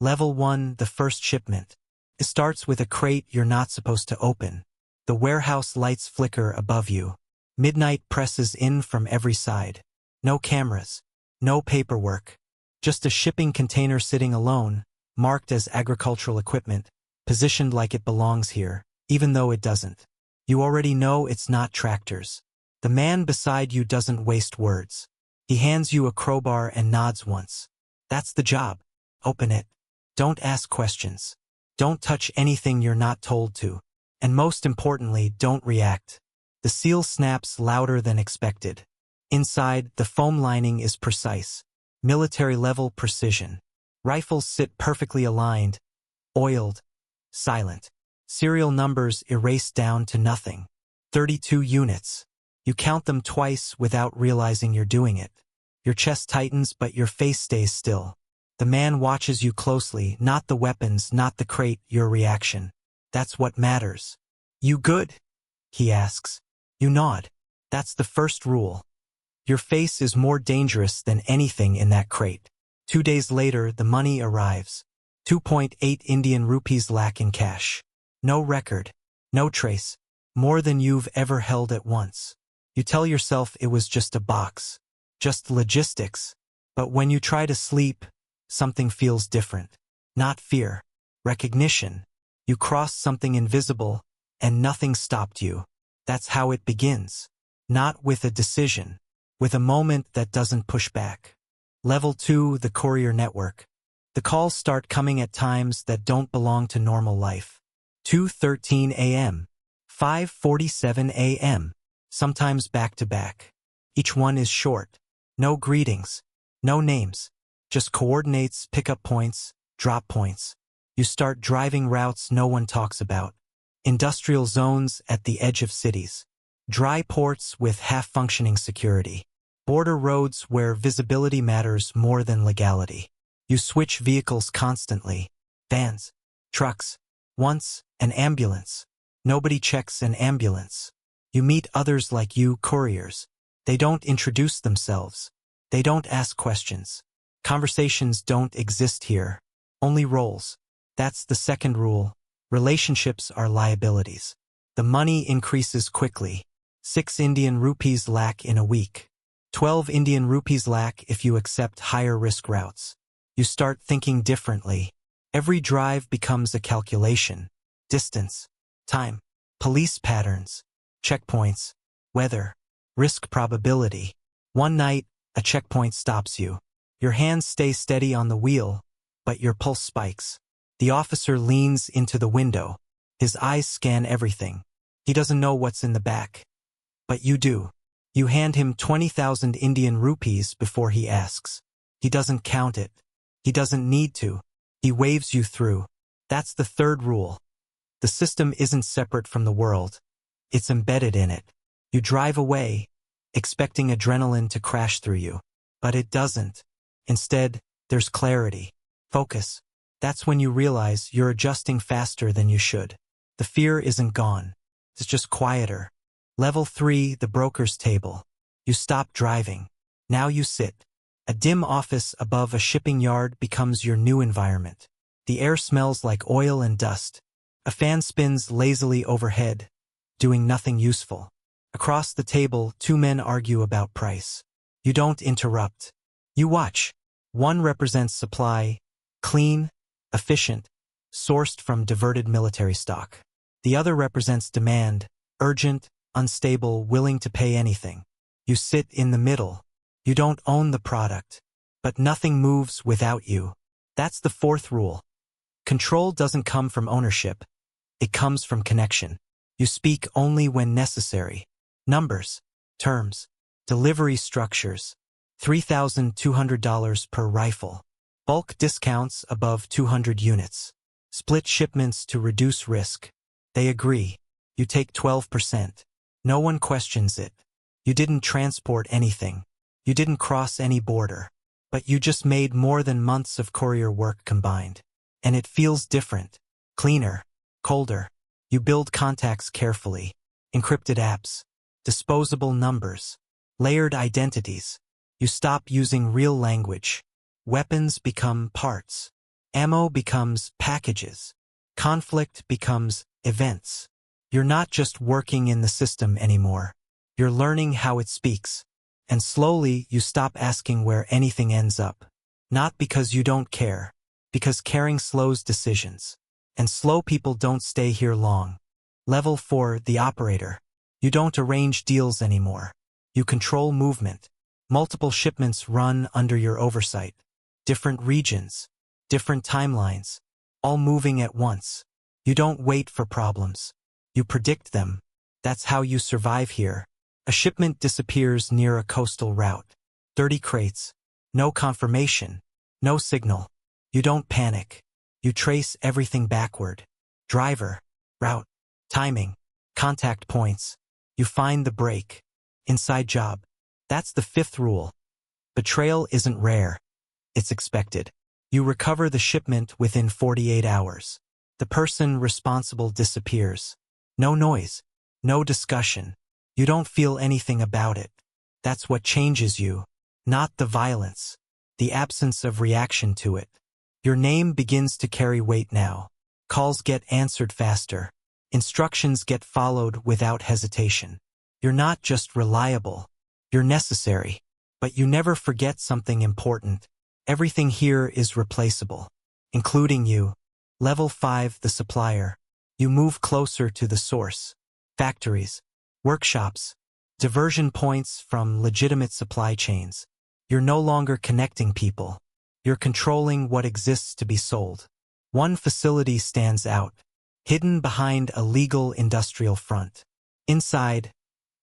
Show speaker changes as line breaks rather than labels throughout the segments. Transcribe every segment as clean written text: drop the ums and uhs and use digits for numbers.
Level 1, the first shipment. It starts with a crate you're not supposed to open. The warehouse lights flicker above you. Midnight presses in from every side. No cameras. No paperwork. Just a shipping container sitting alone, marked as agricultural equipment, positioned like it belongs here, even though it doesn't. You already know it's not tractors. The man beside you doesn't waste words. He hands you a crowbar and nods once. That's the job. Open it. Don't ask questions. Don't touch anything you're not told to. And most importantly, don't react. The seal snaps louder than expected. Inside, the foam lining is precise. Military-level precision. Rifles sit perfectly aligned, oiled, silent. Serial numbers erased down to nothing. 32 units. You count them twice without realizing you're doing it. Your chest tightens, but your face stays still. The man watches you closely, not the weapons, not the crate, your reaction. That's what matters. You good? He asks. You nod. That's the first rule. Your face is more dangerous than anything in that crate. 2 days later, the money arrives. 2.8 Indian rupees lack in cash. No record. No trace. More than you've ever held at once. You tell yourself it was just a box. Just logistics. But when you try to sleep, something feels different. Not fear. Recognition. You crossed something invisible, and nothing stopped you. That's how it begins. Not with a decision. With a moment that doesn't push back. Level 2, the courier network. The calls start coming at times that don't belong to normal life. 2:13 a.m. 5:47 a.m. Sometimes back to back. Each one is short. No greetings. No names. Just coordinates, pickup points, drop points. You start driving routes no one talks about. Industrial zones at the edge of cities. Dry ports with half-functioning security. Border roads where visibility matters more than legality. You switch vehicles constantly. Vans. Trucks. Once, an ambulance. Nobody checks an ambulance. You meet others like you, couriers. They don't introduce themselves. They don't ask questions. Conversations don't exist here. Only roles. That's the second rule. Relationships are liabilities. The money increases quickly. 6 Indian rupees lack in a week. 12 Indian rupees lack if you accept higher risk routes. You start thinking differently. Every drive becomes a calculation. Distance. Time. Police patterns. Checkpoints. Weather. Risk probability. One night, a checkpoint stops you. Your hands stay steady on the wheel, but your pulse spikes. The officer leans into the window. His eyes scan everything. He doesn't know what's in the back. But you do. You hand him 20,000 Indian rupees before he asks. He doesn't count it. He doesn't need to. He waves you through. That's the third rule. The system isn't separate from the world. It's embedded in it. You drive away, expecting adrenaline to crash through you. But it doesn't. Instead, there's clarity. Focus. That's when you realize you're adjusting faster than you should. The fear isn't gone. It's just quieter. Level 3, the broker's table. You stop driving. Now you sit. A dim office above a shipping yard becomes your new environment. The air smells like oil and dust. A fan spins lazily overhead, doing nothing useful. Across the table, 2 men argue about price. You don't interrupt. You watch. One represents supply, clean, efficient, sourced from diverted military stock. The other represents demand, urgent, unstable, willing to pay anything. You sit in the middle. You don't own the product, but nothing moves without you. That's the fourth rule. Control doesn't come from ownership. It comes from connection. You speak only when necessary. Numbers, terms, delivery structures. $3,200 per rifle. Bulk discounts above 200 units. Split shipments to reduce risk. They agree. You take 12%. No one questions it. You didn't transport anything. You didn't cross any border. But you just made more than months of courier work combined. And it feels different. Cleaner. Colder. You build contacts carefully. Encrypted apps. Disposable numbers. Layered identities. You stop using real language. Weapons become parts. Ammo becomes packages. Conflict becomes events. You're not just working in the system anymore. You're learning how it speaks. And slowly you stop asking where anything ends up. Not because you don't care, because caring slows decisions. And slow people don't stay here long. Level 4, the operator. You don't arrange deals anymore. You control movement. Multiple shipments run under your oversight. Different regions, different timelines, all moving at once. You don't wait for problems. You predict them. That's how you survive here. A shipment disappears near a coastal route. 30 crates. No confirmation. No signal. You don't panic. You trace everything backward. Driver, route, timing, contact points. You find the break. Inside job. That's the 5th rule. Betrayal isn't rare. It's expected. You recover the shipment within 48 hours. The person responsible disappears. No noise. No discussion. You don't feel anything about it. That's what changes you. Not the violence. The absence of reaction to it. Your name begins to carry weight now. Calls get answered faster. Instructions get followed without hesitation. You're not just reliable. You're necessary. But you never forget something important. Everything here is replaceable. Including you. Level 5, the supplier. You move closer to the source. Factories. Workshops. Diversion points from legitimate supply chains. You're no longer connecting people. You're controlling what exists to be sold. One facility stands out, hidden behind a legal industrial front. Inside,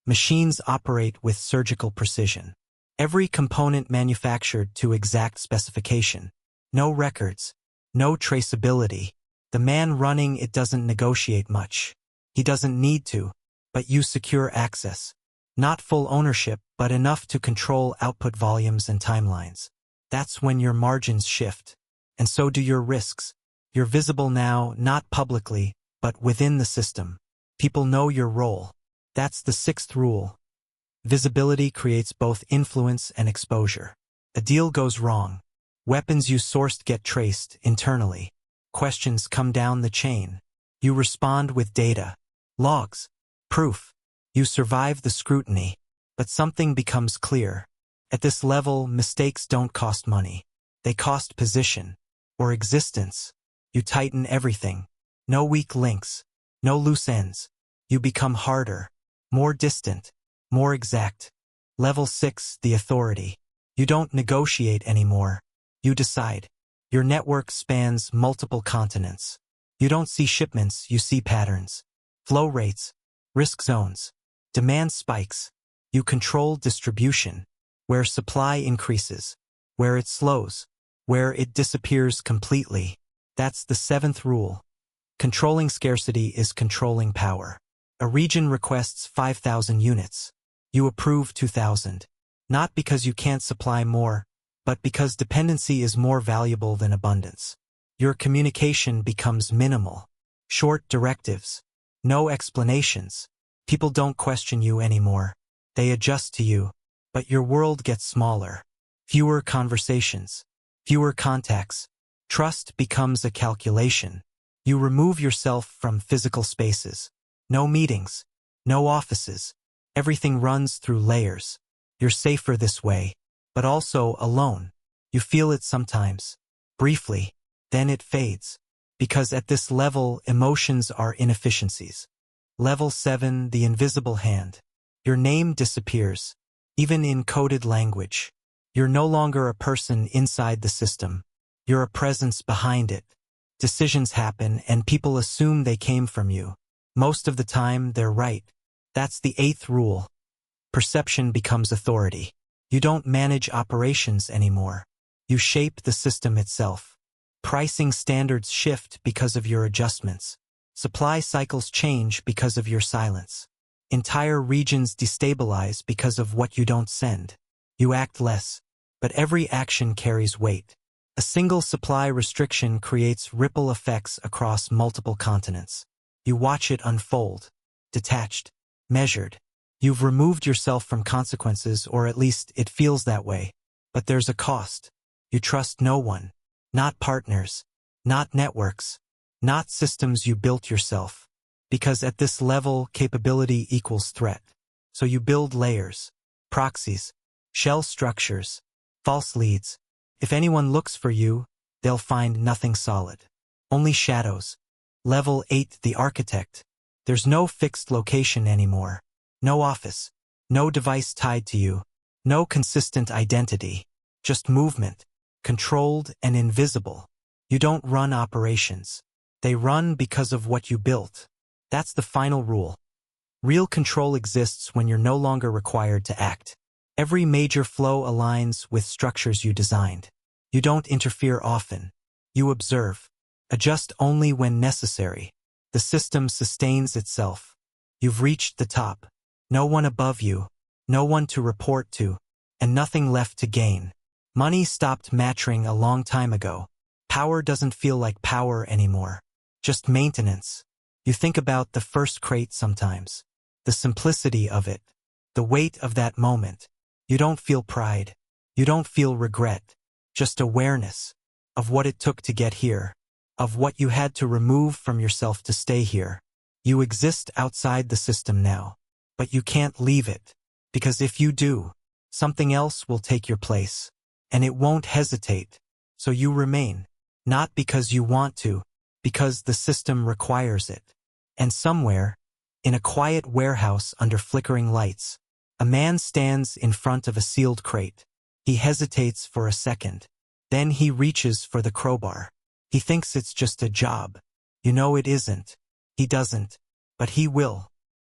machines operate with surgical precision. Every component manufactured to exact specification. No records, no traceability. The man running it doesn't negotiate much. He doesn't need to, but you secure access. Not full ownership, but enough to control output volumes and timelines. That's when your margins shift. And so do your risks. You're visible now, not publicly, but within the system. People know your role. That's the 6th rule. Visibility creates both influence and exposure. A deal goes wrong. Weapons you sourced get traced internally. Questions come down the chain. You respond with data, logs, proof. You survive the scrutiny. But something becomes clear. At this level, mistakes don't cost money. They cost position or existence. You tighten everything. No weak links. No loose ends. You become harder, more distant, more exact. Level 6, the authority. You don't negotiate anymore. You decide. Your network spans multiple continents. You don't see shipments, you see patterns. Flow rates, risk zones, demand spikes. You control distribution. Where supply increases, where it slows, where it disappears completely. That's the 7th rule. Controlling scarcity is controlling power. A region requests 5,000 units. You approve 2,000. Not because you can't supply more, but because dependency is more valuable than abundance. Your communication becomes minimal. Short directives. No explanations. People don't question you anymore. They adjust to you. But your world gets smaller. Fewer conversations. Fewer contacts. Trust becomes a calculation. You remove yourself from physical spaces. No meetings. No offices. Everything runs through layers. You're safer this way, but also alone. You feel it sometimes. Briefly. Then it fades. Because at this level, emotions are inefficiencies. Level 7, the invisible hand. Your name disappears. Even in coded language. You're no longer a person inside the system. You're a presence behind it. Decisions happen and people assume they came from you. Most of the time, they're right. That's the 8th rule. Perception becomes authority. You don't manage operations anymore. You shape the system itself. Pricing standards shift because of your adjustments. Supply cycles change because of your silence. Entire regions destabilize because of what you don't send. You act less, but every action carries weight. A single supply restriction creates ripple effects across multiple continents. You watch it unfold, detached, measured. You've removed yourself from consequences, or at least it feels that way. But there's a cost. You trust no one. Not partners, not networks, not systems you built yourself. Because at this level, capability equals threat. So you build layers, proxies, shell structures, false leads. If anyone looks for you, they'll find nothing solid. Only shadows. Level 8, the architect. There's no fixed location anymore. No office. No device tied to you. No consistent identity. Just movement. Controlled and invisible. You don't run operations. They run because of what you built. That's the final rule. Real control exists when you're no longer required to act. Every major flow aligns with structures you designed. You don't interfere often. You observe. Adjust only when necessary. The system sustains itself. You've reached the top. No one above you. No one to report to. And nothing left to gain. Money stopped mattering a long time ago. Power doesn't feel like power anymore. Just maintenance. You think about the first crate sometimes. The simplicity of it. The weight of that moment. You don't feel pride. You don't feel regret. Just awareness of what it took to get here. Of what you had to remove from yourself to stay here. You exist outside the system now. But you can't leave it. Because if you do, something else will take your place. And it won't hesitate. So you remain. Not because you want to. Because the system requires it. And somewhere, in a quiet warehouse under flickering lights, a man stands in front of a sealed crate. He hesitates for a second. Then he reaches for the crowbar. He thinks it's just a job. You know it isn't. He doesn't. But he will.